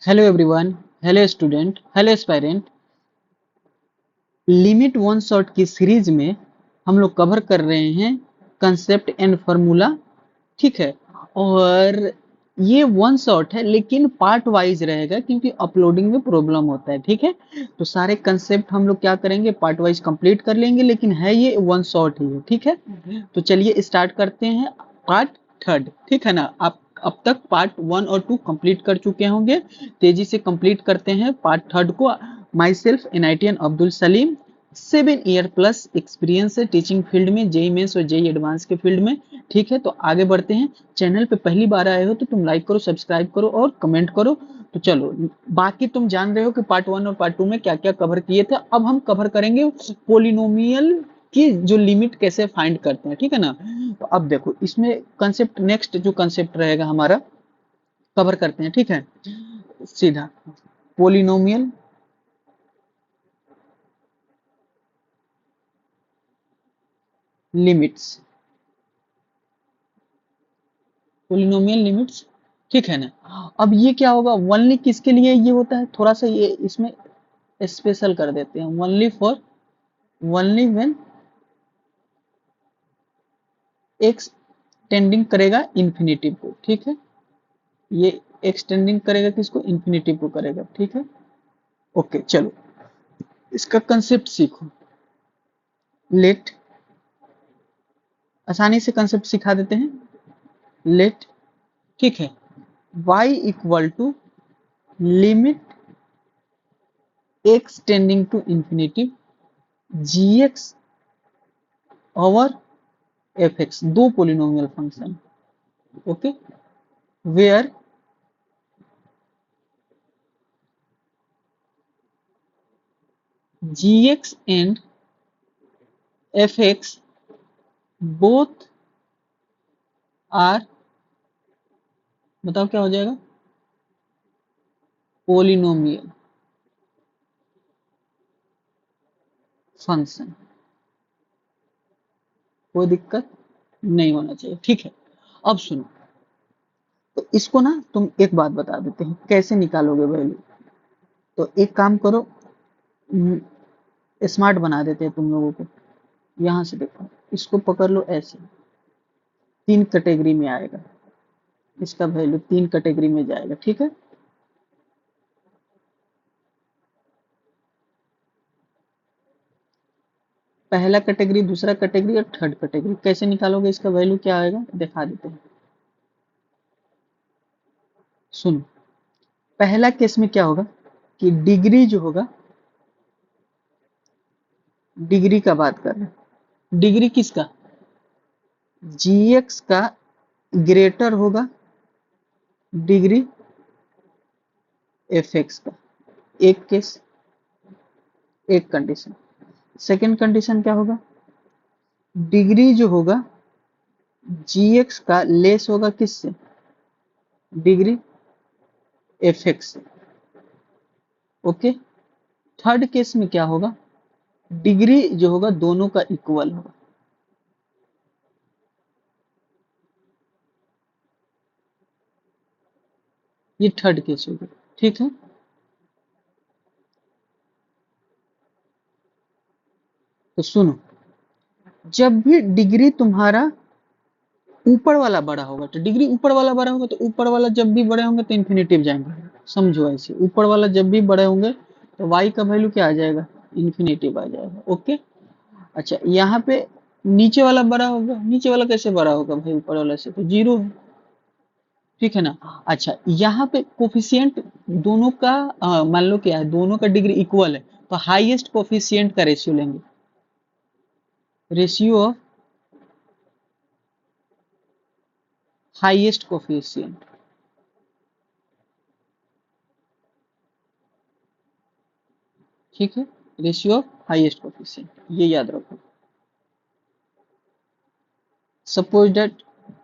Hello everyone, hello student, hello aspirant. Limit one shot की series में हम लोग कवर कर रहे हैं कंसेप्ट एंड फार्मूला। ठीक है। और ये वन शॉट है लेकिन पार्ट वाइज रहेगा क्योंकि अपलोडिंग में प्रॉब्लम होता है। ठीक है, तो सारे कंसेप्ट हम लोग क्या करेंगे, पार्ट वाइज कंप्लीट कर लेंगे, लेकिन है ये वन शॉट ही है। ठीक है, तो चलिए स्टार्ट करते हैं पार्ट थर्ड। ठीक है ना, आप अब तक पार्ट वन और टू कंप्लीट कर चुके होंगे। तेजी से कंप्लीट करते हैं पार्ट थर्ड को। माई सेल्फ एनआईटीएन Abdul Salim, 7 year plus experience है टीचिंग फील्ड में, जेई मेंस और जेई एडवांस के फील्ड में। ठीक है, तो आगे बढ़ते हैं। चैनल पे पहली बार आए हो तो तुम लाइक करो, सब्सक्राइब करो और कमेंट करो। तो चलो, बाकी तुम जान रहे हो कि पार्ट वन और पार्ट टू में क्या क्या कवर किए थे। अब हम कवर करेंगे पोलिनोमियल की जो लिमिट कैसे फाइंड करते हैं। ठीक है ना, तो अब देखो इसमें कंसेप्ट, नेक्स्ट जो कंसेप्ट रहेगा हमारा, कवर करते हैं। ठीक है, सीधा पोलिनोमियल लिमिट्स, पोलिनोमियल लिमिट्स। ठीक है ना, अब ये क्या होगा, ओनली किसके लिए ये होता है, थोड़ा सा ये इसमें स्पेशल कर देते हैं। Only for, only when x tending करेगा इन्फिनिटिव को। ठीक है, ये एक्सटेंडिंग करेगा किसको, इन्फिनिटिव को करेगा। ठीक है, ओके चलो इसका कंसेप्ट सीखो। लेट, आसानी से कंसेप्ट सिखा देते हैं। लेट, ठीक है, y equal to limit x tending to infinity gx over fx, दो polynomial function. Okay, where gx and fx both are, बताओ क्या हो जाएगा, पोलिनोमियल फंक्शन। कोई दिक्कत नहीं होना चाहिए। ठीक है, अब सुनो, तो इसको ना तुम एक बात बता देते हैं कैसे निकालोगे वैल्यू। तो एक काम करो, स्मार्ट बना देते हैं तुम लोगों को। यहाँ से देखो, इसको पकड़ लो ऐसे, तीन कैटेगरी में आएगा, इसका वैल्यू तीन कैटेगरी में जाएगा। ठीक है, पहला कैटेगरी, दूसरा कैटेगरी और थर्ड कैटेगरी। कैसे निकालोगे, इसका वैल्यू क्या आएगा दिखा देते हैं। सुनो, पहला केस में क्या होगा कि डिग्री जो होगा, डिग्री का बात कर रहे हैं, डिग्री किसका, जीएक्स का ग्रेटर होगा डिग्री एफएक्स का। एक केस, एक कंडीशन। सेकंड कंडीशन क्या होगा, डिग्री जो होगा जीएक्स का लेस होगा किससे, डिग्री एफएक्स से। ओके, थर्ड केस में क्या होगा, डिग्री जो होगा दोनों का इक्वल होगा। ये थर्ड केस होगा। ठीक है, तो सुनो, जब भी डिग्री तुम्हारा ऊपर वाला बड़ा होगा, तो डिग्री ऊपर वाला बड़ा होगा, तो ऊपर वाला जब भी बड़े होंगे तो इन्फिनिटिव जाएंगे। समझो ऐसे, ऊपर वाला जब भी बड़े होंगे तो y का वैल्यू क्या आ जाएगा, इन्फिनिटिव आ जाएगा। ओके, अच्छा यहाँ पे नीचे वाला बड़ा होगा, नीचे वाला कैसे बड़ा होगा भाई, ऊपर वाला से तो जीरो है। ठीक है ना, अच्छा यहाँ पे कोफिशियंट दोनों का मान लो क्या है, दोनों का डिग्री इक्वल है, तो हाईएस्ट कोफिशियंट का रेशियो लेंगे, रेशियो ऑफ हाईएस्ट कोफिशियंट। ठीक है, रेशियो ऑफ हाईएस्ट कोफिशिएंट, ये याद रखो। सपोज दैट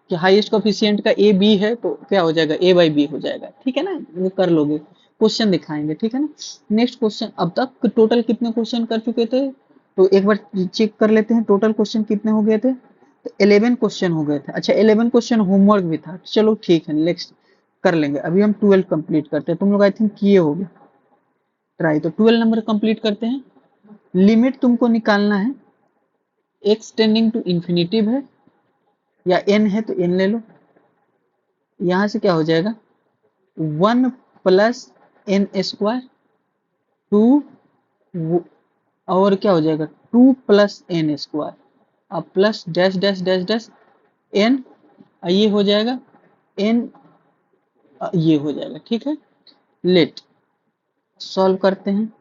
कि हाईएस्ट कोफिशिएंट का ए बी है, तो क्या हो जाएगा, ए बाई बी हो जाएगा। ठीक है ना, वो कर लोगे, क्वेश्चन दिखाएंगे। ठीक है ना, नेक्स्ट क्वेश्चन। अब तक टोटल कितने क्वेश्चन कर चुके थे, तो एक बार चेक कर लेते हैं टोटल क्वेश्चन कितने हो गए थे। तो 11 क्वेश्चन हो गए थे। अच्छा 11 क्वेश्चन होमवर्क भी था, चलो ठीक है। नेक्स्ट कर लेंगे। अभी हम 12 कंप्लीट करते हैं, तुम लोग आई थिंक किए होगे ट्राई। तो 12 नंबर कंप्लीट करते हैं। लिमिट तुमको निकालना है, x टेंडिंग टू इन्फिनिटिव है या n है तो n ले लो। यहां से क्या हो जाएगा 1 प्लस एन स्क्वायर, 2 और क्या हो जाएगा 2 प्लस एन स्क्वायर, अब plus dash dash dash dash n, ये हो जाएगा एन, ये हो जाएगा। ठीक है, लेट सॉल्व करते हैं।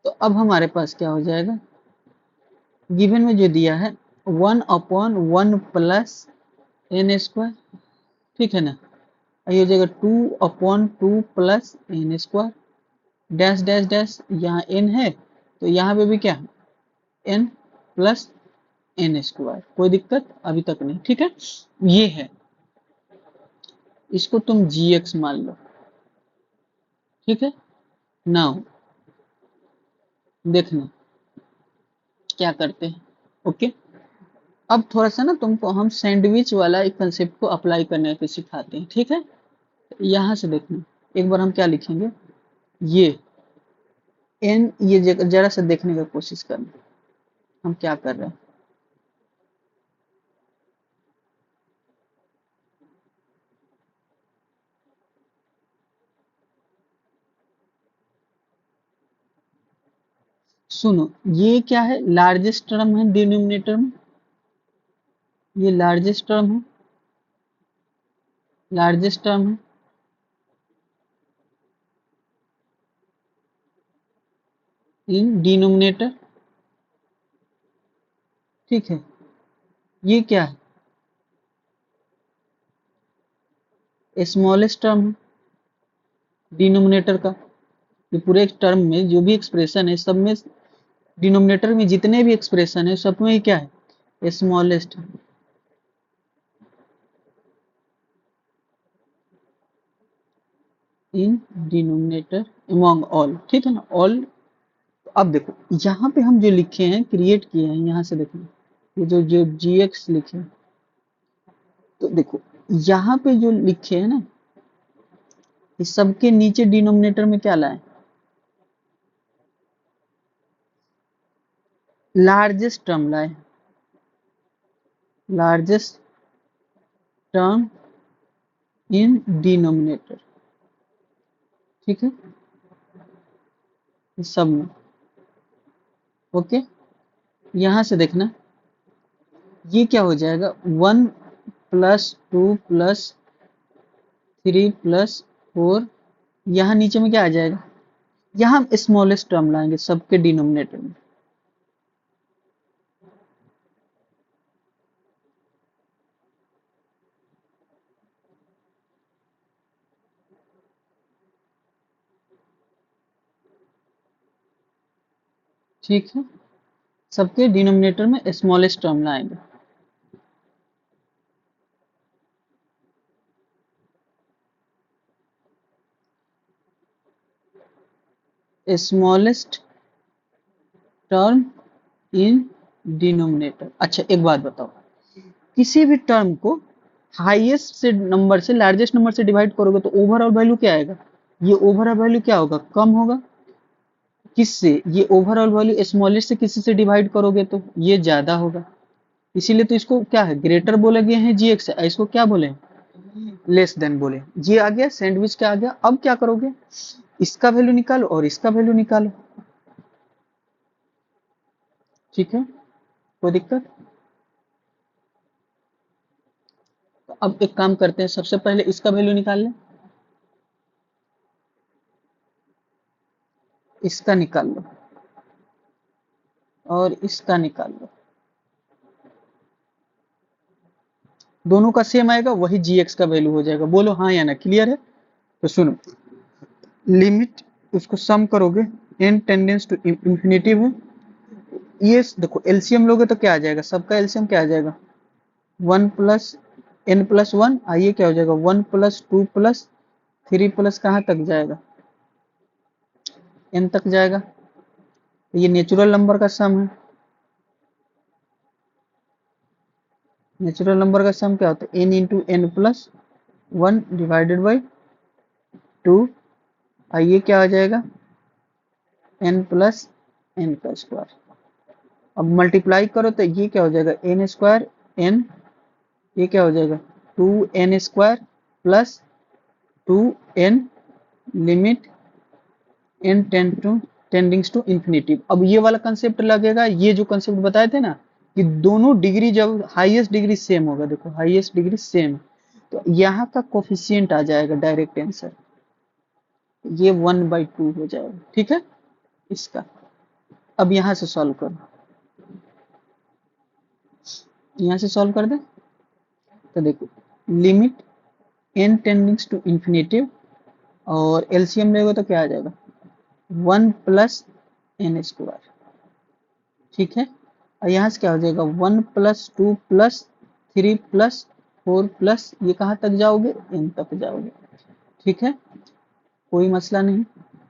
तो अब हमारे पास क्या हो जाएगा, गिवन में जो दिया है 1/1 प्लस एन स्क्वायर, ठीक है ना, ये हो जाएगा 2/2 plus n square, dash dash dash, यहाँ एन है तो यहाँ पे भी क्या है एन प्लस एन स्क्वायर। कोई दिक्कत अभी तक नहीं, ठीक है। ये है, इसको तुम gx मान लो, ठीक है। नाउ देखना क्या करते हैं, ओके। अब थोड़ा सा ना तुमको हम सैंडविच वाला एक कंसेप्ट को अप्लाई करने के सिखाते हैं, ठीक है। यहाँ से देखना, एक बार हम क्या लिखेंगे, ये एन, ये जरा सा देखने का कोशिश करना हम क्या कर रहे हैं। सुनो, ये क्या है, लार्जेस्ट टर्म है डिनोमिनेटर में, ये लार्जेस्ट टर्म है, लार्जेस्ट टर्म है, इन डिनोमिनेटर, ठीक है। ये क्या है, स्मॉलेस्ट टर्म है डिनोमिनेटर का। ये पूरे एक टर्म में जो भी एक्सप्रेशन है, सब में डिनोमिनेटर में जितने भी एक्सप्रेशन है सब में ही क्या है, smallest in denominator among all, ठीक है ना, ऑल। अब देखो यहाँ पे हम जो लिखे हैं, क्रिएट किए हैं, यहाँ से देखो ये जो जो gx लिखे हैं, तो देखो यहाँ पे जो लिखे हैं ना, इस सबके नीचे डिनोमिनेटर में क्या लाए, लार्जेस्ट टर्म लाए, लार्जेस्ट टर्म इन डिनोमिनेटर, ठीक है, इस सब में, ओके। यहाँ से देखना ये क्या हो जाएगा 1 प्लस 2 प्लस 3 प्लस 4, यहाँ नीचे में क्या आ जाएगा, यहाँ हम स्मॉलेस्ट टर्म लाएंगे सबके डिनोमिनेटर में, ठीक है, सबके डिनोमिनेटर में स्मॉलेस्ट टर्म लाएंगे। Smallest term in denominator. अच्छा एक बात बताओ, किसी भी टर्म को हाईएस्ट से नंबर से लार्जेस्ट नंबर से डिवाइड करोगे तो ओवरऑल वैल्यू क्या आएगा, ये ओवरऑल वैल्यू क्या होगा, कम होगा। किससे, ये ओवरऑल वैल्यू स्मॉलेस्ट से किसी से डिवाइड करोगे तो ये ज्यादा होगा, इसीलिए तो इसको क्या है ग्रेटर बोले गए हैं gx, इसको क्या बोले लेस देन बोले। ये आ गया सैंडविच का आ गया। अब क्या करोगे, इसका वैल्यू निकालो और इसका वैल्यू निकालो, ठीक है, कोई दिक्कत। तो अब एक काम करते हैं, सबसे पहले इसका वैल्यू निकाल लें, इसका निकाल लो और इसका निकाल लो, दोनों का सेम आएगा, वही gx का वैल्यू हो जाएगा। बोलो हाँ या ना, क्लियर है। तो सुनो, लिमिट उसको सम करोगे, n टेंडेंस टू इंफिनिटिव है, ये देखो एलसीएम लोगे तो क्या आ जाएगा, सबका एलसीएम क्या आ जाएगा 1 प्लस n प्लस 1, आइए क्या हो जाएगा 1 प्लस 2 प्लस 3 प्लस कहाँ तक जाएगा, n तक जाएगा। तो ये नेचुरल नंबर का सम है, नेचुरल नंबर का सम क्या होता है? N into n plus one divided by two. ये क्या हो जाएगा? एन प्लस एन का स्क्वायर। अब मल्टीप्लाई करो तो ये क्या हो जाएगा? एन स्क्वायर एन, ये क्या हो जाएगा? Two n square plus two n limit n tendings to infinity. अब ये वाला कंसेप्ट लगेगा, ये जो कंसेप्ट बताए थे ना कि दोनों डिग्री जब हाईएस्ट डिग्री सेम होगा, देखो हाईएस्ट डिग्री सेम, तो यहाँ का कोफिशिएंट आ जाएगा डायरेक्ट आंसर, ये 1/2 हो जाएगा। ठीक है इसका। अब यहाँ से सॉल्व करो, यहाँ से सॉल्व कर दे तो देखो limit n tendings to infinity और एलसीएम लेगा तो क्या आ जाएगा? 1 प्लस एन स्क्वायर। ठीक है, और यहाँ से क्या हो जाएगा? 1 प्लस 2 प्लस 3 प्लस 4 प्लस, ये कहाँ तक जाओगे? एन तक जाओगे। ठीक है, कोई मसला नहीं।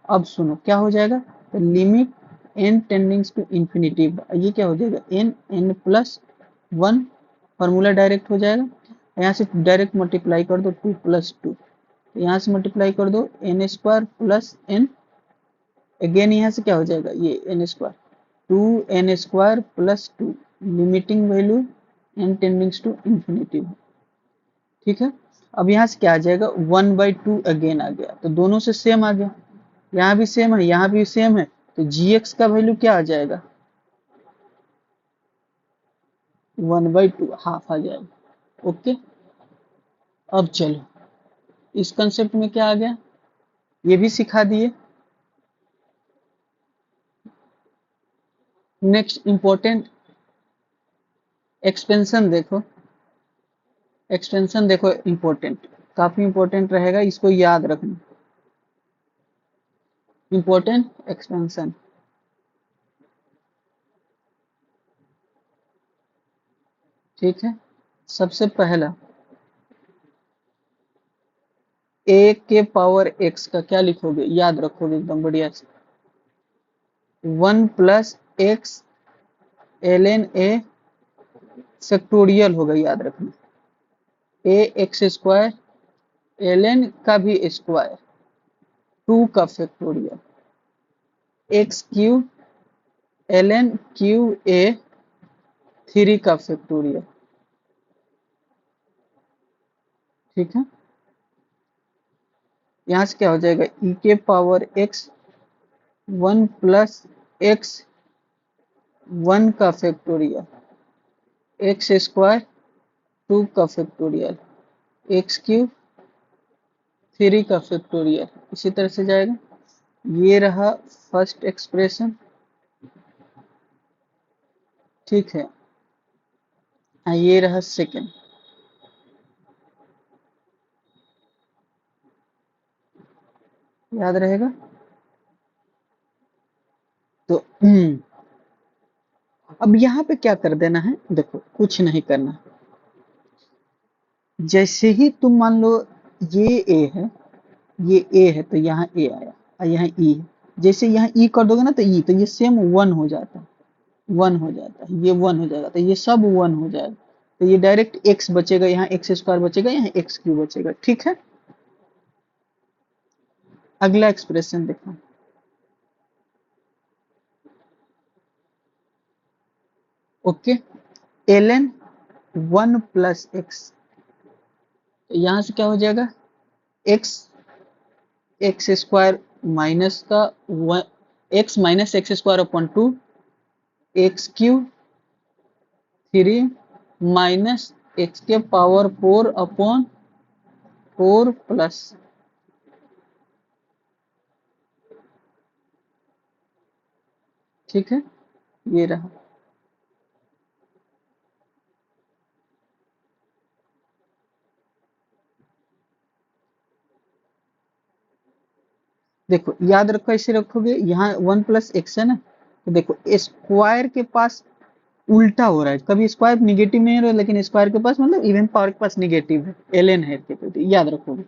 अब सुनो क्या हो जाएगा? तो limit n tendings to infinity, ये क्या हो जाएगा? N n plus one, formula direct हो जाएगा। यहाँ से डायरेक्ट मल्टीप्लाई कर दो 2 प्लस 2, यहाँ से मल्टीप्लाई कर दो n square plus n, again यहाँ से क्या हो जाएगा? ये n square, two n square plus two, limiting value n tendings to infinity. ठीक है, अब यहाँ से क्या आ जाएगा? 1/2 अगेन आ गया, तो दोनों से सेम आ गया, यहाँ भी सेम है यहाँ भी सेम है, तो gx का वैल्यू क्या आ जाएगा? 1/2 हाफ आ जाएगा। ओके, अब चलो इस कंसेप्ट में क्या आ गया ये भी सिखा दिए। नेक्स्ट इंपॉर्टेंट एक्सपेंशन देखो, एक्सपेंशन देखो इंपॉर्टेंट, काफी इंपॉर्टेंट रहेगा, इसको याद रखना। इंपॉर्टेंट एक्सपेंशन, ठीक है। सबसे पहला a के पावर x का क्या लिखोगे? याद रखोगे एकदम बढ़िया से, 1 plus x ln a factorial होगा, याद रखना। a एक्स स्क्वायर ln का भी स्क्वायर, 2 का factorial, x cube ln Q a 3 का फैक्टोरियल। ठीक है, यहाँ से क्या हो जाएगा? e के पावर x 1 प्लस एक्स 1 का फैक्टोरियल, एक्स स्क्वायर 2 का फैक्टोरियल, एक्स क्यूब 3 का फैक्टोरियल, इसी तरह से जाएगा। ये रहा फर्स्ट एक्सप्रेशन। ठीक है, ये रहा सेकंड। याद रहेगा तो अब यहाँ पे क्या कर देना है? देखो कुछ नहीं करना, जैसे ही तुम मान लो ये a है, ये a है तो यहाँ a आया और यहाँ e है, जैसे यहाँ e कर दोगे ना तो e, तो ये सेम 1 हो जाता है, 1 हो जाता है, ये 1 हो जाएगा, तो ये सब 1 हो जाएगा, तो ये डायरेक्ट x बचेगा, यहाँ एक्स स्क्वायर बचेगा, यहाँ एक्स क्यूब बचेगा। ठीक है, अगला एक्सप्रेशन देखो, ओके, ln 1 प्लस एक्स, यहाँ से क्या हो जाएगा? x एक्स स्क्वायर माइनस का x minus x square upon 2, x cube 3 minus x के पावर 4 अपॉन 4 प्लस, ठीक है, ये रहा। देखो याद रखो, ऐसे रखोगे, यहाँ 1 प्लस एक्स है ना, तो देखो स्क्वायर के पास उल्टा हो रहा है, कभी स्क्वायर निगेटिव नहीं हो रहा है, लेकिन स्क्वायर के पास मतलब इवन पावर के पास निगेटिव है, एलएन है के प्रति, याद रखोगे।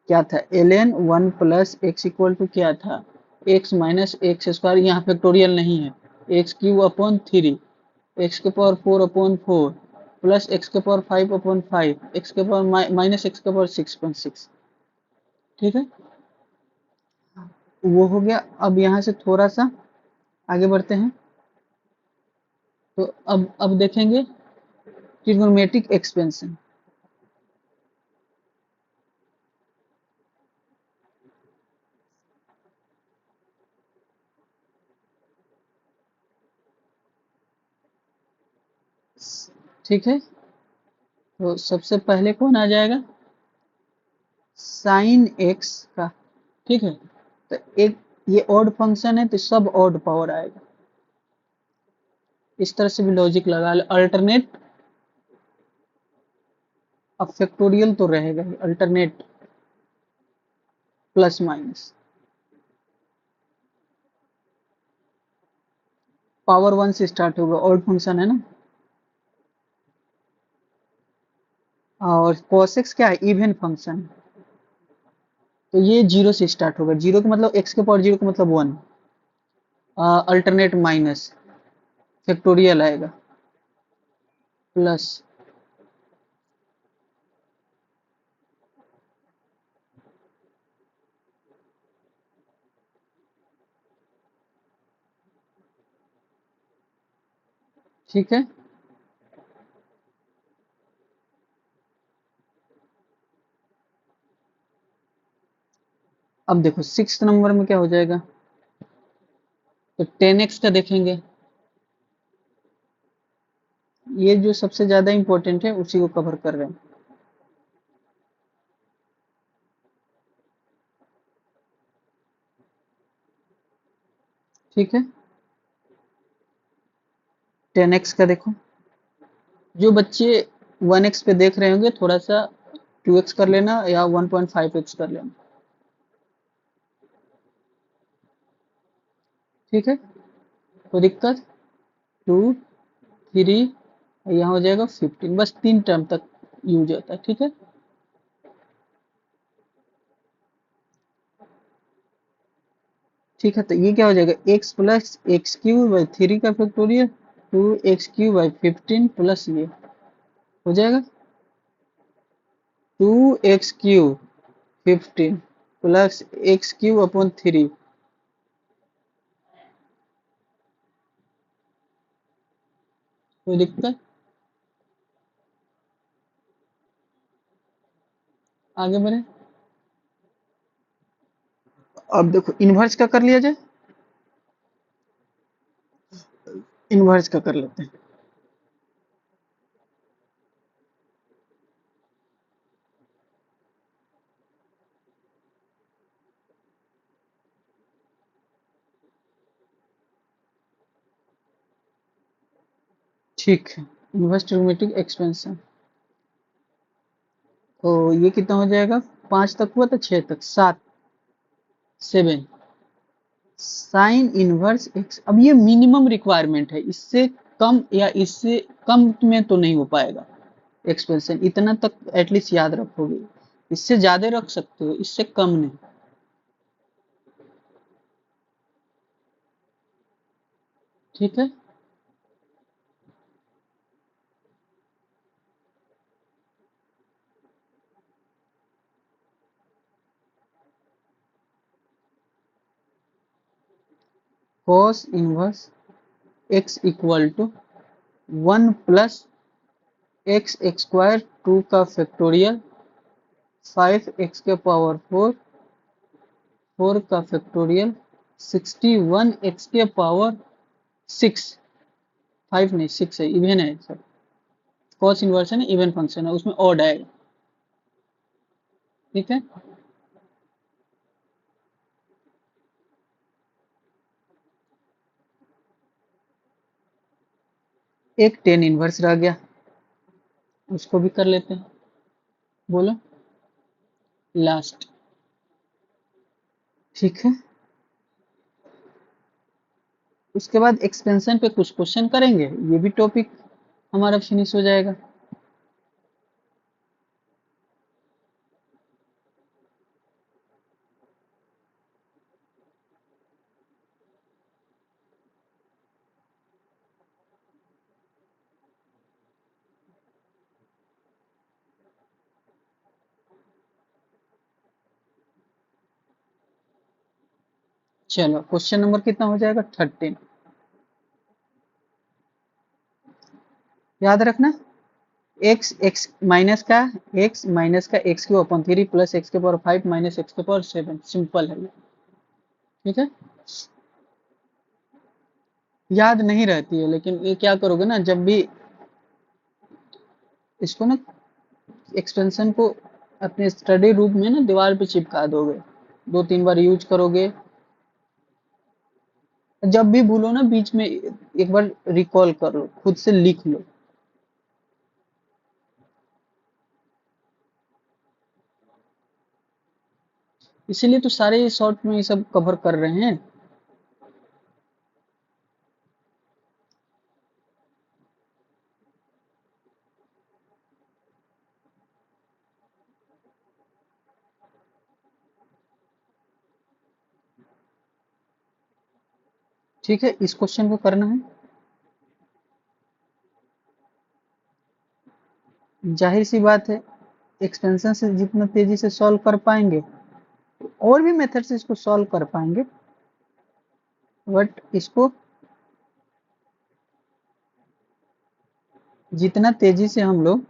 क्या था? Ln 1 plus x equal to क्या था? एक्स माइनस एक्स स्क्वायर, यहाँ फैक्टोरियल नहीं है, एक्स क्यूब अपॉन 3, एक्स के पावर 4 अपॉन 4, प्लस एक्स के पावर 5/5 एक्स के पावर माइनस एक्स के पावर 6.6। ठीक है, वो हो गया। अब यहाँ से थोड़ा सा आगे बढ़ते हैं, तो अब देखेंगे ट्रिग्नोमेट्रिक एक्सपेंशन। ठीक है, तो सबसे पहले कौन आ जाएगा, साइन एक्स का। ठीक है, तो एक ये ऑड फंक्शन है तो सब ऑड पावर आएगा। इस तरह से भी लॉजिक लगा ले। अल्टरनेट, अब फैक्टोरियल तो रहेगा ही, अल्टरनेट प्लस माइनस पावर 1 से स्टार्ट होगा, ऑड फंक्शन है ना। और cos x क्या है, इवन फंक्शन। तो ये जीरो से स्टार्ट होगा, जीरो का मतलब एक्स के पावर जीरो का मतलब 1। अल्टरनेट माइनस फैक्टोरियल आएगा प्लस। ठीक है, अब देखो 6 नंबर में क्या हो जाएगा, तो 10x का देखेंगे। ये जो सबसे ज्यादा इंपॉर्टेंट है उसी को कवर कर रहे हैं। ठीक है, 10x का देखो। जो बच्चे 1x पे देख रहे होंगे थोड़ा सा 2x कर लेना या 1.5x कर लेना। ठीक है, कोई दिक्कत, 2 3, यहाँ हो जाएगा 15, बस 3 टर्म तक यूज होता है। ठीक है, ठीक है, तो ये क्या हो जाएगा, x plus x Q by 3 का फैक्टोरियल 2x³ बाई 15 प्लस ये हो जाएगा 2x³ 15 प्लस x³ अपॉन 3। कोई दिक्कत, आगे बढ़े। अब देखो इनवर्स का कर लिया जाए, इनवर्स का कर लेते हैं। ठीक है, इनवर्स ट्रिग्नोमेट्रिक एक्सपेंशन। तो ये कितना हो जाएगा, 5 तक हुआ था, 6 तक, 7 7 साइन इनवर्स एक्स। अब ये मिनिमम रिक्वायरमेंट है, इससे कम या इससे कम में तो नहीं हो पाएगा एक्सपेंशन, इतना तक एटलीस्ट याद रखोगे। इससे ज्यादा रख सकते हो, इससे कम नहीं। ठीक है, cos inverse x equal to 1 plus x² 2 का फैक्टोरियल 5x⁴ 4 का फैक्टोरियल 61x⁴ 6। 5 नहीं 6 है, इवन है सर। कॉस इन्वर्स है ना, इवन फंक्शन है, उसमें ऑड आएगा। ठीक है, एक टेन इनवर्स रह गया, उसको भी कर लेते हैं। बोलो, लास्ट। ठीक है, उसके बाद एक्सपेंशन पे कुछ क्वेश्चन करेंगे, ये भी टॉपिक हमारा फिनिश हो जाएगा। चलो क्वेश्चन नंबर कितना हो जाएगा 13। याद रखना एक्स माइनस का x Q upon 3 plus x के पावर 5 माइनस एक्स के पावर 7, सिंपल है ये। ठीक है, याद नहीं रहती है, लेकिन ये क्या करोगे ना, जब भी इसको ना एक्सपेंशन को अपने स्टडी रूम में ना दीवार पे चिपका दोगे, 2-3 बार यूज करोगे, जब भी भूलो ना बीच में एक बार रिकॉल कर लो, खुद से लिख लो। इसीलिए तो सारे शॉर्ट में ये सब कवर कर रहे हैं। ठीक है, इस क्वेश्चन को करना है, जाहिर सी बात है एक्सपेंशन से जितना तेजी से सॉल्व कर पाएंगे, और भी मेथड से इसको सॉल्व कर पाएंगे, बट इसको जितना तेजी से हम लोग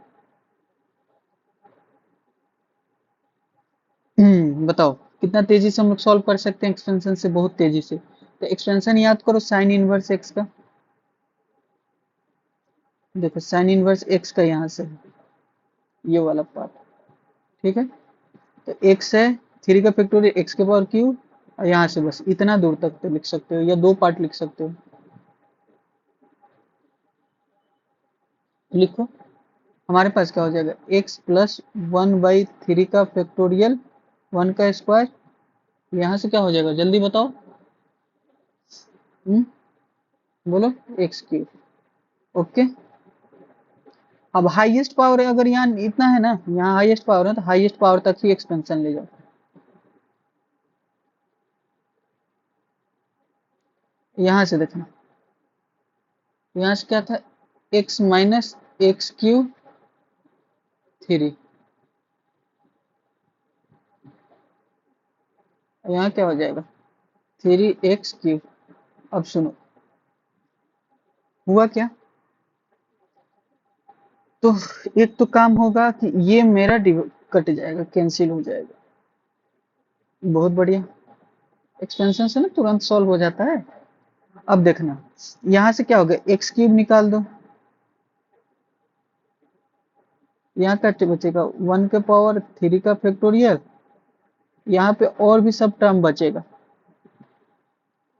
बताओ कितना तेजी से हम लोग सॉल्व कर सकते हैं एक्सपेंशन से, बहुत तेजी से। तो एक्सपेंशन याद करो साइन इनवर्स एक्स का, देखो साइन इनवर्स एक्स का यहाँ से है, ये वाला पार्ट। ठीक है, तो एक्स है 3 का फैक्टोरियल एक्स के पावर क्यू, और यहाँ से बस इतना दूर तक तो लिख सकते हो, या दो पार्ट लिख सकते हो। लिखो, हमारे पास क्या हो जाएगा, एक्स प्लस 1/3 का फैक्टोरियल 1 का स्क्वायर, यहाँ से क्या हो जाएगा जल्दी बताओ। हम्म बोलो, एक्स क्यूब। ओके, अब हाईएस्ट पावर है, अगर यहाँ इतना है ना, यहाँ हाईएस्ट पावर है तो हाईएस्ट पावर तक ही एक्सपेंशन ले जाओ। यहाँ से देखना, यहाँ से क्या था, एक्स माइनस एक्स क्यू 3, यहाँ क्या हो जाएगा 3x क्यूब। अब सुनो हुआ क्या, तो एक तो काम होगा कि ये मेरा कट जाएगा, कैंसिल हो जाएगा, बहुत बढ़िया, एक्सपेंशन से ना तुरंत सॉल्व हो जाता है। अब देखना, यहाँ से क्या होगा, एक्स क्यूब निकाल दो, यहाँ क्या बचेगा 1 के पावर 3 का फैक्टोरियल, यहाँ पे और भी सब टर्म बचेगा।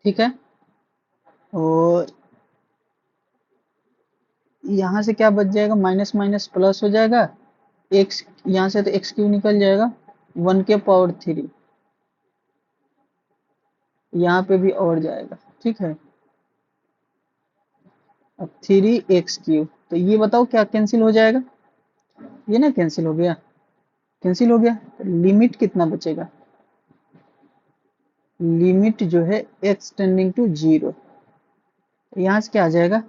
ठीक है, और यहाँ से क्या बच जाएगा, माइनस माइनस प्लस हो जाएगा, एक्स यहाँ से तो एक्स क्यूब निकल जाएगा, 1 के पावर 3, यहाँ पे भी और जाएगा। ठीक है, अब 3x क्यूब, तो ये बताओ क्या कैंसिल हो जाएगा, ये ना कैंसिल हो गया, कैंसिल हो गया, लिमिट कितना बचेगा, लिमिट जो है x टेंडिंग टू 0, यहाँ से क्या आ जाएगा,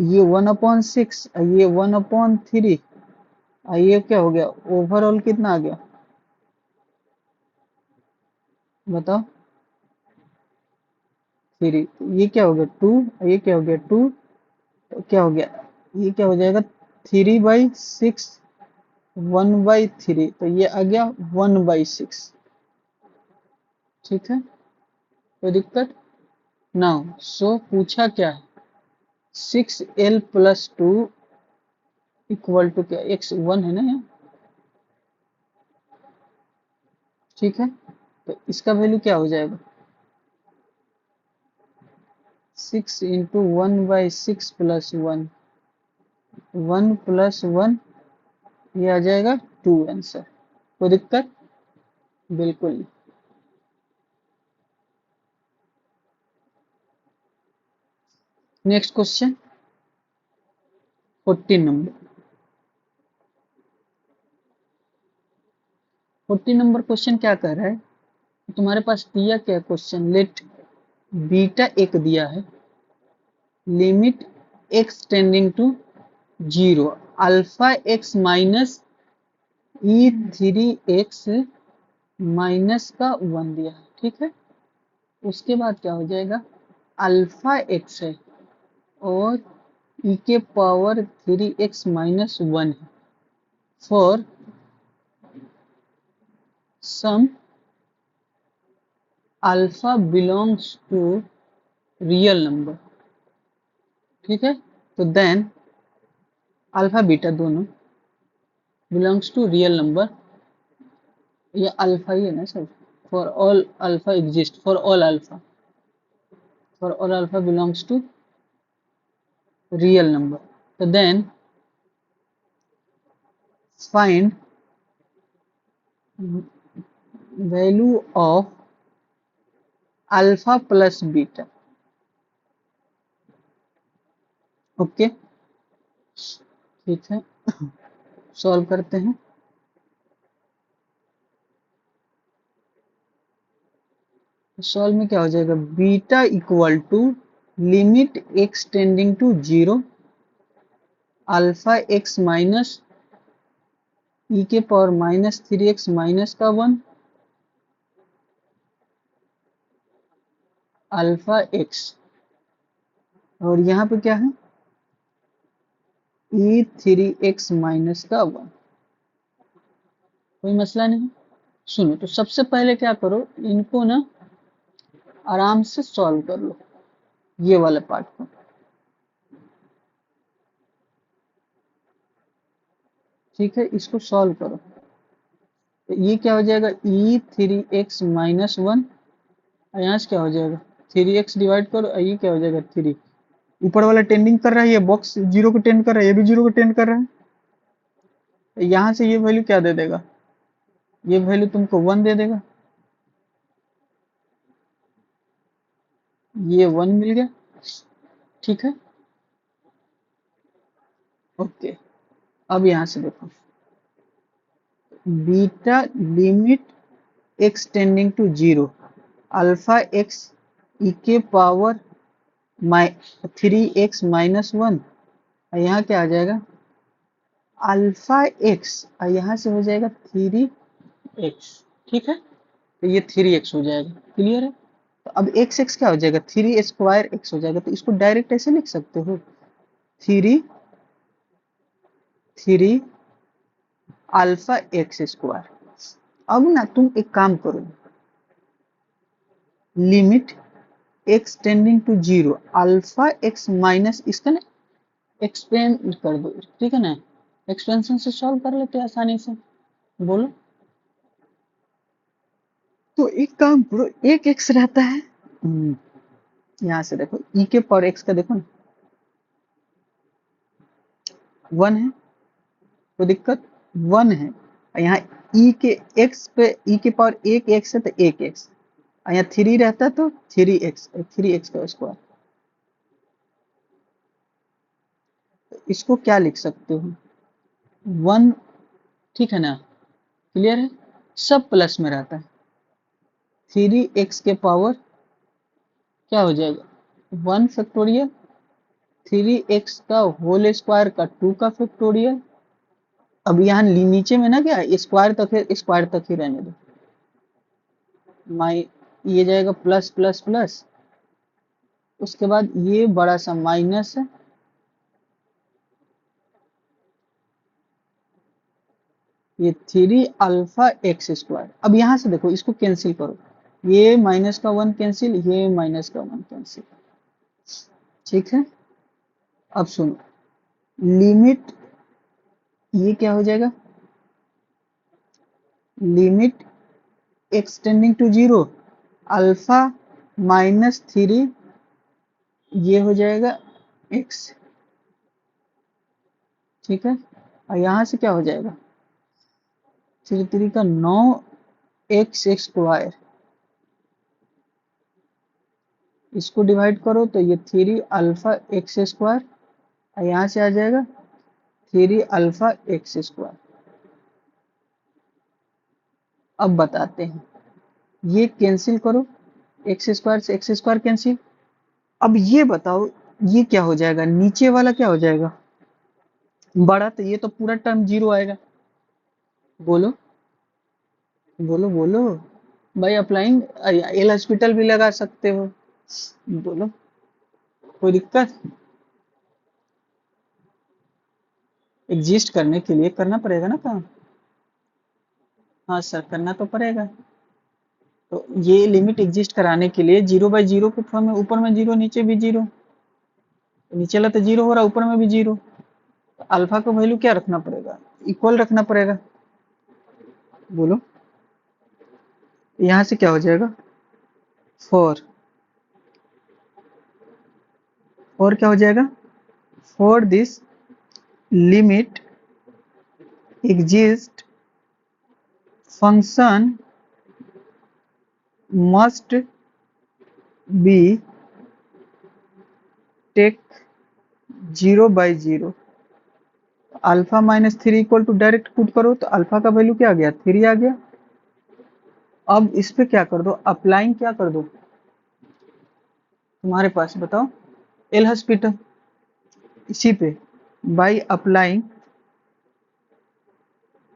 ये 1/6, ये 1/3, ये क्या हो गया, ओवरऑल कितना आ गया बताओ 3, ये क्या हो गया 2, ये क्या हो गया 2, तो क्या हो गया, ये क्या हो जाएगा 3/6, 1/3, तो ये आ गया 1/6। ठीक है, कोई दिक्कत ना हो। सो पूछा क्या है, 6l+2 इक्वल टू क्या, x1 है ना यहाँ। ठीक है, तो इसका वैल्यू क्या हो जाएगा, 6 × 1/6 + 1, 1 + 1, ये आ जाएगा 2 आंसर। कोई दिक्कत, बिल्कुल नहीं। Next question 14 number, 14 number question क्या कह रहा है, तुम्हारे पास दिया क्या क्वेश्चन, लेट बीटा एक दिया है, limit x tending to 0, alpha x minus E3x minus का 1 दिया है। ठीक है, उसके बाद क्या हो जाएगा, अल्फा एक्स है और ई के पावर 3x-1 है for some alpha belongs to real number. ठीक है, तो देन अल्फा बीटा दोनों बिलोंग्स टू रियल नंबर, ये अल्फा ही है ना sir, for all alpha exist, for all alpha belongs to real number. तो then find value of alpha plus beta. Okay, ठीक है, सॉल्व करते हैं। सॉल्व में क्या हो जाएगा, beta equal to limit x tending to 0 alpha x minus e के पावर -3x माइनस का 1 अल्फा एक्स, और यहाँ पे क्या है e3x माइनस का 1। कोई मसला नहीं। सुनो, तो सबसे पहले क्या करो, इनको ना आराम से सॉल्व कर लो, ये वाले पार्ट को। ठीक है, इसको सॉल्व करो तो ये क्या हो जाएगा, e3x माइनस 1, और यहाँ से क्या हो जाएगा 3x डिवाइड करो, और ये क्या हो जाएगा 3। ऊपर वाला टेंडिंग कर रहा है, ये बॉक्स 0 को टेंड कर रहा है, ये भी 0 को टेंड कर रहा है। तो यहाँ से ये वैल्यू क्या दे देगा, ये वैल्यू तुमको 1 दे देगा, ये 1 मिल गया। ठीक है, ओके। अब यहाँ से देखो, beta limit x tending to 0 alpha x e के पावर 3x माइनस 1, और यहाँ क्या आ जाएगा अल्फा एक्स, और यहाँ से हो जाएगा 3x। ठीक है, तो ये 3x हो जाएगा, क्लियर है। तो अब एक्स एक्स क्या हो जाएगा, 3 स्क्वायर x हो जाएगा, तो इसको डायरेक्ट ऐसे लिख सकते हो, 3 अल्फा एक्स स्क्वायर। अब ना तुम एक काम करो, limit x tending to 0 alpha x minus, इसका ना एक्सपेंड कर दो, ठीक है ना, एक्सपेंशन से सॉल्व कर लेते हैं आसानी से। बोलो, तो एक काम करो, एक एक्स रहता है, यहाँ से देखो ई के पावर एक्स का देखो ना 1 है, तो दिक्कत 1 है, और यहाँ ई के एक्स पे ई के पावर एक एक्स है तो एक एक्स, और यहाँ 3 रहता तो 3x का स्क्वायर। तो इसको क्या लिख सकते हो 1, ठीक है ना, क्लियर है, सब प्लस में रहता है, 3x के पावर क्या हो जाएगा 1 फैक्टोरियल, 3x का होल स्क्वायर का 2 का फैक्टोरियल। अब यहाँ नीचे में ना क्या स्क्वायर तक है, स्क्वायर तक ही रहने दो, माइ ये जाएगा प्लस प्लस प्लस, उसके बाद ये बड़ा सा माइनस है, ये 3 अल्फा एक्स स्क्वायर। अब यहाँ से देखो इसको कैंसिल करो, ये माइनस का 1 कैंसिल, ये माइनस का 1 कैंसिल। ठीक है, अब सुनो, लिमिट ये क्या हो जाएगा, limit x tending to 0 alpha -3, ये हो जाएगा x। ठीक है, और यहाँ से क्या हो जाएगा 3 का 9x स्क्वायर, इसको डिवाइड करो तो ये 3 अल्फा एक्स स्क्वायर, और यहाँ से आ जाएगा 3 अल्फा एक्स स्क्वायर। अब बताते हैं, ये कैंसिल करो, एक्स स्क्वायर से एक्स स्क्वायर कैंसिल। अब ये बताओ ये क्या हो जाएगा, नीचे वाला क्या हो जाएगा बड़ा, तो ये तो पूरा टर्म 0 आएगा। बोलो बोलो बोलो, बाई अप्लाइंग एल हॉस्पिटल भी लगा सकते हो। बोलो, कोई दिक्कत? एग्जिस्ट करने के लिए करना पड़ेगा ना काम। हाँ सर, करना तो पड़ेगा। तो ये लिमिट एग्जिस्ट कराने के लिए 0/0 के फॉर्म में, ऊपर में 0 नीचे भी 0, नीचे वाला तो 0 हो रहा है, ऊपर में भी 0। तो अल्फा का वैल्यू क्या रखना पड़ेगा? इक्वल रखना पड़ेगा। बोलो, यहाँ से क्या हो जाएगा? 4। और क्या हो जाएगा? For this limit exist function must be take 0/0। Alpha -3 equal to, direct put करो तो अल्फा का वैल्यू क्या आ गया? 3 आ गया। अब इस पे क्या कर दो? अप्लाइंग क्या कर दो तुम्हारे पास, बताओ? एल हॉस्पिटल, इसी पे by applying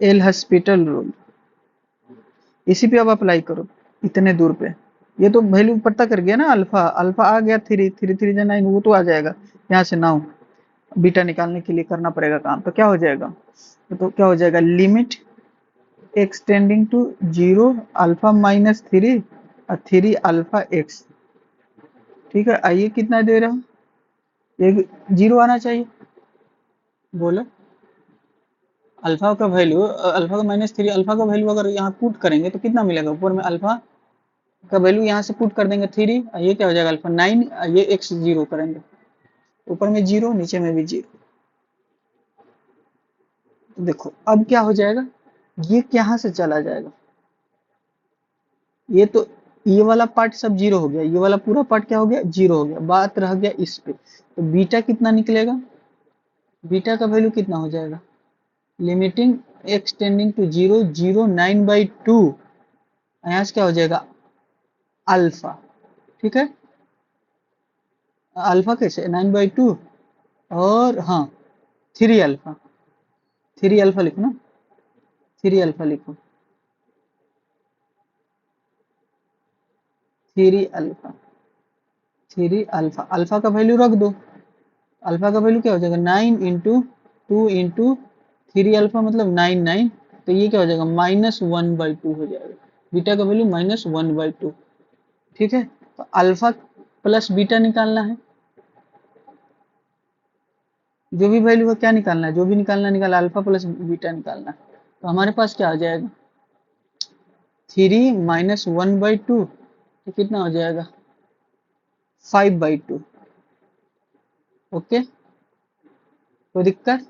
L hospital rule, इसी पे अब अप्लाई करो इतने दूर पे। ये तो वैल्यू पता कर गया ना, अल्फा अल्फा आ गया 3, 3 3 जा 9, वो तो आ जाएगा। यहाँ से 9 बीटा निकालने के लिए करना पड़ेगा काम। तो क्या हो जाएगा? तो क्या हो जाएगा? लिमिट एक्सटेंडिंग टू 0 अल्फा -3 और 3 अल्फा एक्स। ठीक है, आइए कितना दे रहा हूँ? ये 0 आना चाहिए। बोलो, अल्फा का वैल्यू, अल्फा का -3, अल्फा का वैल्यू अगर यहाँ पुट करेंगे तो कितना मिलेगा? ऊपर में अल्फा का वैल्यू यहाँ से पुट कर देंगे 3, ये क्या हो जाएगा? अल्फा 9, ये एक्स 0 करेंगे, ऊपर में 0 नीचे में भी 0। तो देखो अब क्या हो जाएगा? ये यहाँ से चला जाएगा, ये तो, ये वाला पार्ट सब 0 हो गया, ये वाला पूरा पार्ट क्या हो गया? 0 हो गया। बात रह गया इस पे, तो बीटा कितना निकलेगा? बीटा का वैल्यू कितना हो जाएगा? लिमिटिंग एक्सटेंडिंग टू 0 0 9/2, यहाँ से क्या हो जाएगा? अल्फा। ठीक है, अल्फा कैसे? 9/2, और हाँ 3 अल्फा, 3 अल्फा लिखो ना, 3 अल्फा लिखो, 3 अल्फा, 3 अल्फा। अल्फा का वैल्यू रख दो, अल्फा का वैल्यू क्या हो जाएगा? 9 इंटू 2 इंटू 3 अल्फा मतलब 9 9, तो ये क्या हो जाएगा? -1/2 हो जाएगा। बीटा का वैल्यू -1/2। ठीक है, तो अल्फा प्लस बीटा निकालना है, जो भी वैल्यू है क्या निकालना है? जो भी निकालना निकाला, अल्फा प्लस बीटा निकालना है। तो हमारे पास क्या आ जाएगा? 3 -1/2, तो कितना हो जाएगा? 5/2। ओके, कोई दिक्कत?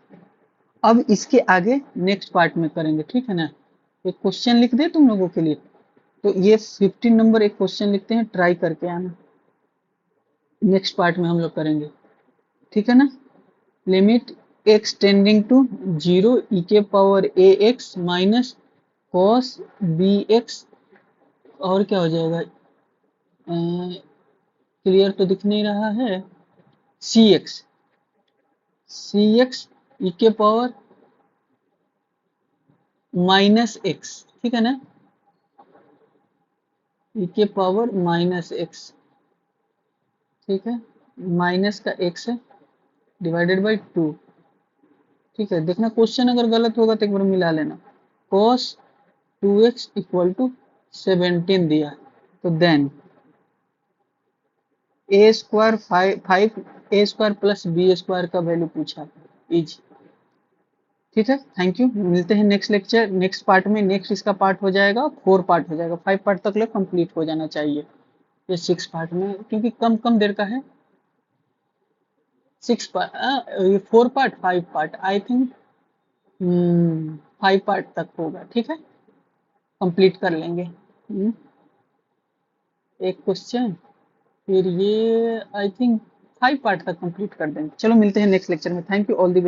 अब इसके आगे नेक्स्ट पार्ट में करेंगे, ठीक है ना? एक क्वेश्चन लिख दे तुम लोगों के लिए। तो ये 15 नंबर एक क्वेश्चन लिखते हैं, ट्राई करके आना, नेक्स्ट पार्ट में हम लोग करेंगे, ठीक है ना? Limit x tending to 0 e के power a x minus cos b x, और क्या हो जाएगा? क्लियर तो दिख नहीं रहा है। सी एक्स, सी एक्स ई के पावर -x, ठीक है ना? ई के पावर -x, ठीक है, माइनस का x है, डिवाइडेड बाई 2। ठीक है, देखना क्वेश्चन अगर गलत होगा तो एक बार मिला लेना। cos 2x इक्वल टू 17 दिया, तो देन ए स्क्वायर 5 ए स्क्वायर प्लस बी स्क्वायर का वैल्यू पूछा, इज। ठीक है, थैंक यू। मिलते हैं नेक्स्ट लेक्चर, नेक्स्ट पार्ट में। नेक्स्ट इसका पार्ट हो जाएगा 4 पार्ट हो जाएगा, 5 पार्ट तक ले कंप्लीट हो जाना चाहिए। ये 6 पार्ट में, क्योंकि कम कम देर का है। 6 पार्ट, ये 4 part 5 part I think, 5 part तक होगा। ठीक है, कंप्लीट कर लेंगे। एक क्वेश्चन, फिर ये आई थिंक 5 पार्ट तक कंप्लीट कर देंगे। चलो मिलते हैं नेक्स्ट लेक्चर में। Thank you all the